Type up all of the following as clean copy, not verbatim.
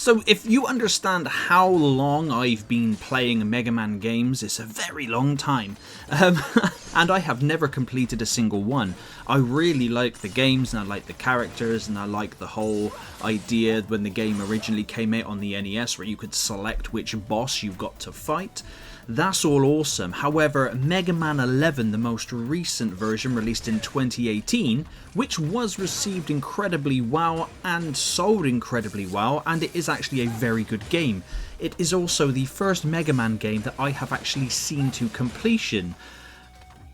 So if you understand how long I've been playing Mega Man games, it's a very long time. And I have never completed a single one. I really like the games, and I like the characters, and I like the whole idea when the game originally came out on the NES where you could select which boss you got to fight. That's all awesome. However, Mega Man 11, the most recent version released in 2018, which was received incredibly well and sold incredibly well, and it is actually a very good game. It is also the first Mega Man game that I have actually seen to completion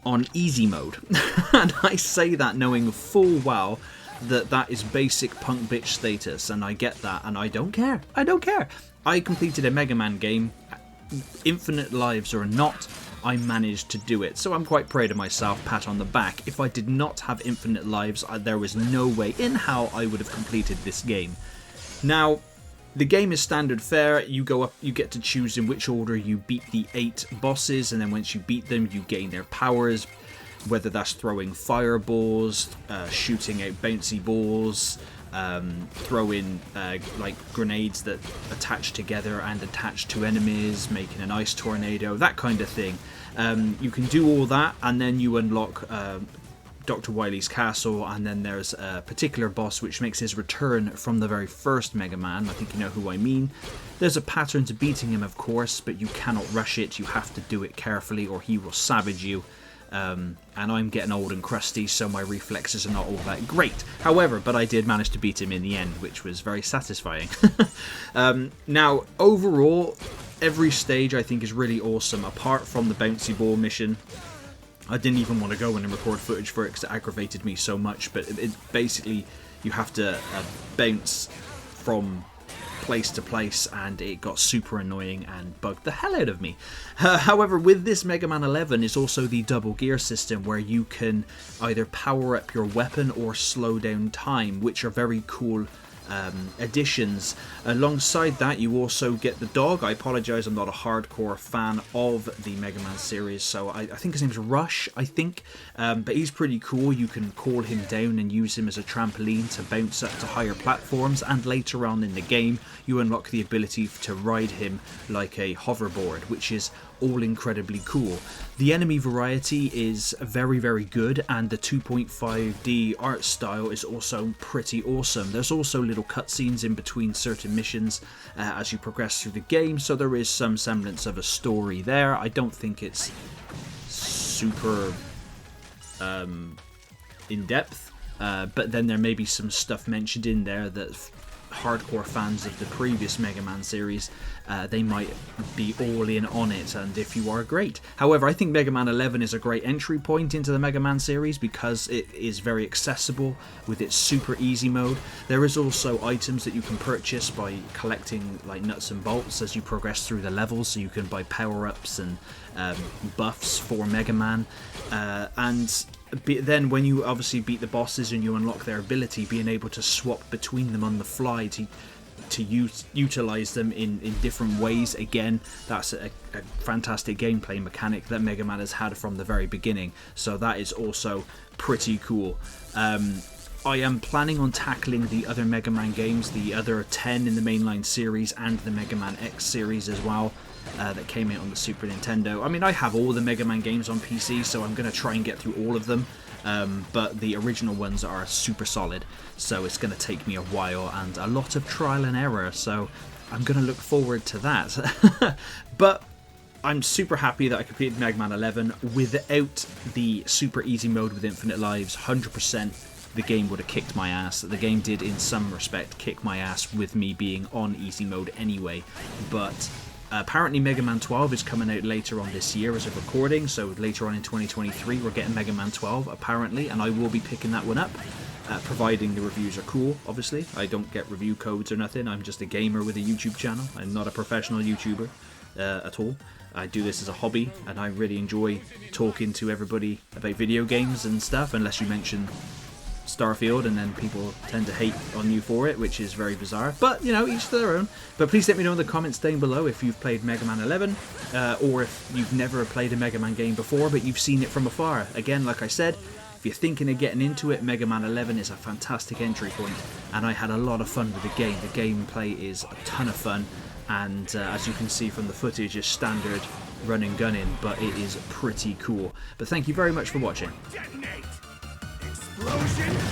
on easy mode. And I say that knowing full well that that is basic punk bitch status, and I get that, and I don't care. I don't care. I completed a Mega Man game, infinite lives or not, I managed to do it. So I'm quite proud of myself, pat on the back. If I did not have infinite lives, there was no way in how I would have completed this game. Now, the game is standard fare. You go up, you get to choose in which order you beat the 8 bosses, and then once you beat them, you gain their powers, whether that's throwing fireballs, shooting out bouncy balls, throw in like grenades that attach together and attach to enemies, making an ice tornado, that kind of thing. You can do all that, and then you unlock Dr. Wily's castle, and then there's a particular boss which makes his return from the very first Mega Man. I think you know who I mean. There's a pattern to beating him, of course, but you cannot rush it. You have to do it carefully or he will savage you. And I'm getting old and crusty, so my reflexes are not all that great. However, but I did manage to beat him in the end, which was very satisfying. Now, overall, every stage I think is really awesome, apart from the bouncy ball mission. I didn't even want to go in and record footage for it because it aggravated me so much, but it basically, you have to bounce from place to place, and it got super annoying and bugged the hell out of me. However, with this Mega Man 11 is also the double gear system, where you can either power up your weapon or slow down time, which are very cool additions. Alongside that, you also get the dog. I apologize, I'm not a hardcore fan of the Mega Man series, so I think his name's Rush, I think, but he's pretty cool. You can call him down and use him as a trampoline to bounce up to higher platforms, and later on in the game you unlock the ability to ride him like a hoverboard, which is all incredibly cool. The enemy variety is very, very good, and the 2.5D art style is also pretty awesome. There's also little cutscenes in between certain missions as you progress through the game, so there is some semblance of a story there. I don't think it's super in-depth, but then there may be some stuff mentioned in there that hardcore fans of the previous Mega Man series, they might be all in on it, and if you are, great. However, I think Mega Man 11 is a great entry point into the Mega Man series because it is very accessible with its super easy mode. There is also items that you can purchase by collecting like nuts and bolts as you progress through the levels, so you can buy power-ups and buffs for Mega Man, and then when you obviously beat the bosses and you unlock their ability, being able to swap between them on the fly to utilize them in different ways. Again, that's a fantastic gameplay mechanic that Mega Man has had from the very beginning, so that is also pretty cool. I am planning on tackling the other Mega Man games, the other 10 in the mainline series and the Mega Man X series as well, that came out on the Super Nintendo. I mean, I have all the Mega Man games on PC, so I'm going to try and get through all of them, but the original ones are super solid, so it's going to take me a while and a lot of trial and error, so I'm going to look forward to that. But I'm super happy that I completed Mega Man 11 without the super easy mode with infinite lives. 100% the game would have kicked my ass. The game did in some respect kick my ass with me being on easy mode anyway, but apparently Mega Man 12 is coming out later on this year as of recording, so later on in 2023 we're getting Mega Man 12 apparently, and I will be picking that one up, providing the reviews are cool. Obviously, I don't get review codes or nothing. I'm just a gamer with a YouTube channel. I'm not a professional YouTuber at all. I do this as a hobby, and I really enjoy talking to everybody about video games and stuff, unless you mention Starfield, and then people tend to hate on you for it, which is very bizarre, but you know, each to their own. But please let me know in the comments down below if you've played Mega Man 11, or if you've never played a Mega Man game before but you've seen it from afar. Again, like I said, If you're thinking of getting into it, Mega Man 11 is a fantastic entry point, and I had a lot of fun with the game. The gameplay is a ton of fun, and as you can see from the footage, it's standard run and gunning, but it is pretty cool. But thank you very much for watching. Detonate! Explosion!